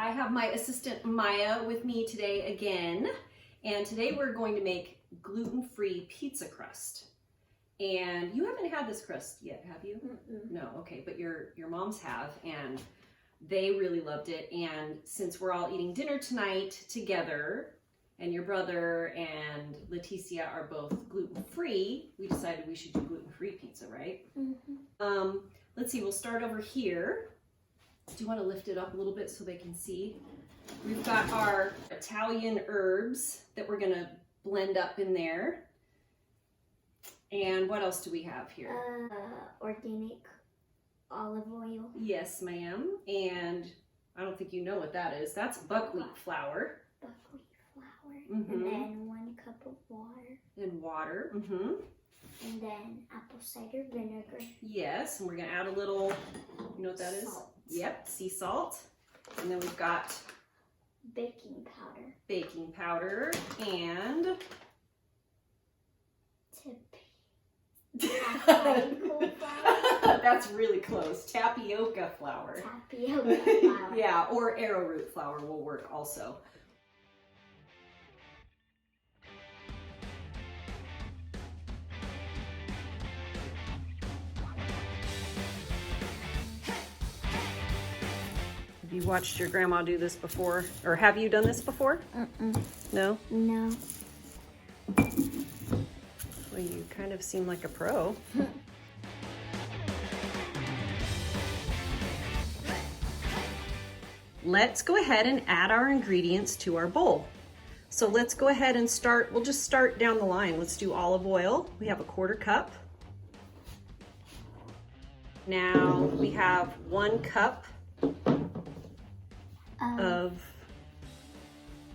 I have my assistant Amaiya with me today again, and today we're going to make gluten-free pizza crust. And you haven't had this crust yet, have you? Mm-mm. No, okay, but your moms have, and they really loved it. And since we're all eating dinner tonight together, and your brother and Leticia are both gluten-free, we decided we should do gluten-free pizza, right? Mm-hmm. Let's see, we'll start over here. Do you want to lift it up a little bit so they can see? We've got our Italian herbs that we're going to blend up in there. And what else do we have here? Organic olive oil. Yes, ma'am. And I don't think you know what that is. That's buckwheat flour. Buckwheat flour. Mm-hmm. And then 1 cup of water. And water. Mm-hmm. And then apple cider vinegar. Yes, and we're going to add a little, you know what that is? Salt. Yep, sea salt. And then we've got Baking powder. Baking powder and Tapioca flour. That's really close. Tapioca flour. Tapioca flour. Yeah, or arrowroot flour will work also. Have you watched your grandma do this before? Or have you done this before? Mm-mm. No? No. Well, you kind of seem like a pro. Let's go ahead and add our ingredients to our bowl. So let's go ahead and start, we'll just start down the line. Let's do olive oil. We have a 1/4 cup. Now we have 1 cup of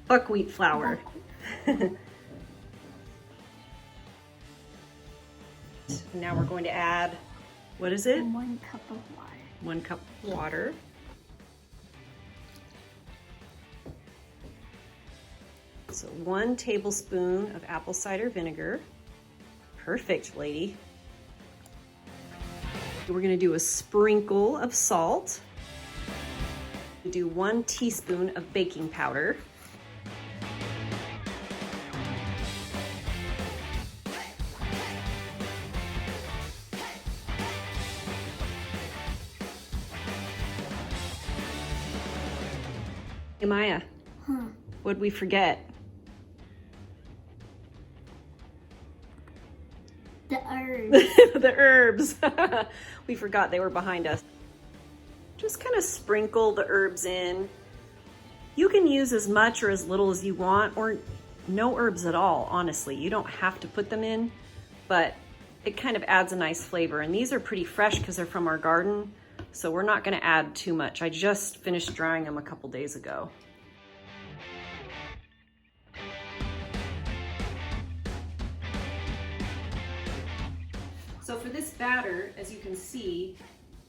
buckwheat flour. Now we're going to add, what is it? 1 cup of water. 1 cup of water. So 1 tablespoon of apple cider vinegar. Perfect, lady. We're going to do a sprinkle of salt. We do 1 teaspoon of baking powder. Amaiya, what'd we forget? The herbs. The herbs. We forgot they were behind us. Just kind of sprinkle the herbs in. You can use as much or as little as you want, or no herbs at all, honestly. You don't have to put them in, but it kind of adds a nice flavor. And these are pretty fresh because they're from our garden, so we're not going to add too much. I just finished drying them a couple days ago. So for this batter, as you can see,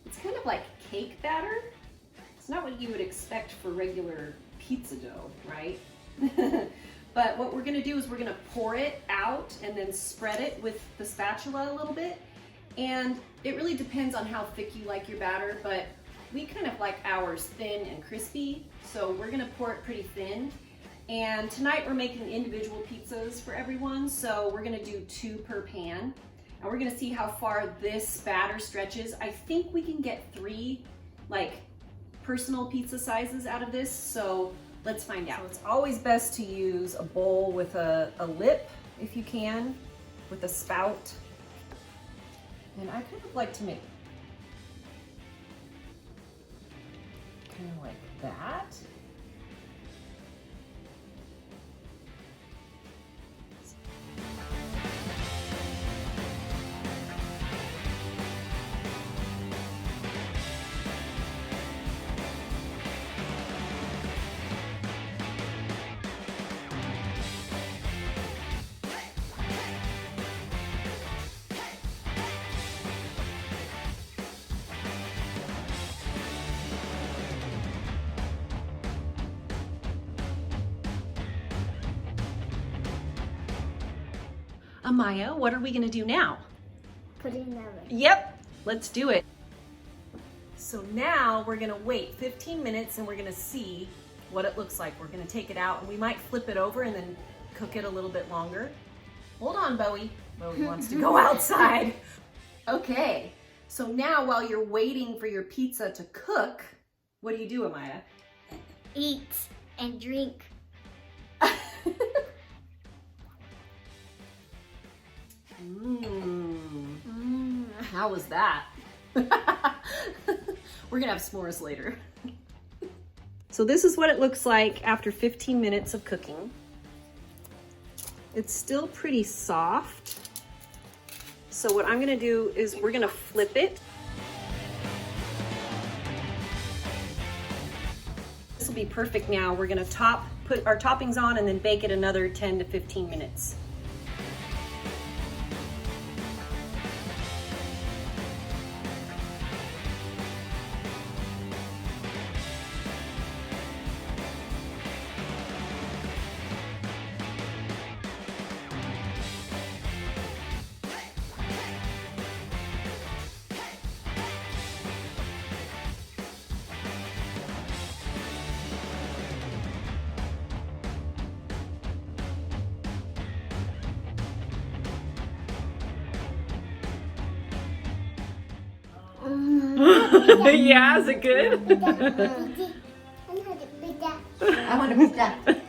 it's kind of like cake batter. It's not what you would expect for regular pizza dough, right? But what we're gonna do is we're gonna pour it out and then spread it with the spatula a little bit. And it really depends on how thick you like your batter, but we kind of like ours thin and crispy. So we're gonna pour it pretty thin. And tonight we're making individual pizzas for everyone. So we're gonna do 2 per pan. And we're gonna see how far this batter stretches. I think we can get 3 like personal pizza sizes out of this, so let's find out. So it's always best to use a bowl with a lip, if you can, with a spout. And I kind of like to make kind of like that. Amaiya, what are we gonna do now? Put it in the oven. Yep, let's do it. So now we're gonna wait 15 minutes and we're gonna see what it looks like. We're gonna take it out and we might flip it over and then cook it a little bit longer. Hold on, Bowie. Bowie wants to go outside. Okay, so now while you're waiting for your pizza to cook, what do you do, Amaiya? Eat and drink. How was that? We're gonna have s'mores later. So this is what it looks like after 15 minutes of cooking. It's still pretty soft. So what I'm gonna do is we're gonna flip it. This will be perfect now. We're gonna put our toppings on and then bake it another 10 to 15 minutes. Yeah, is it good? I want a pizza.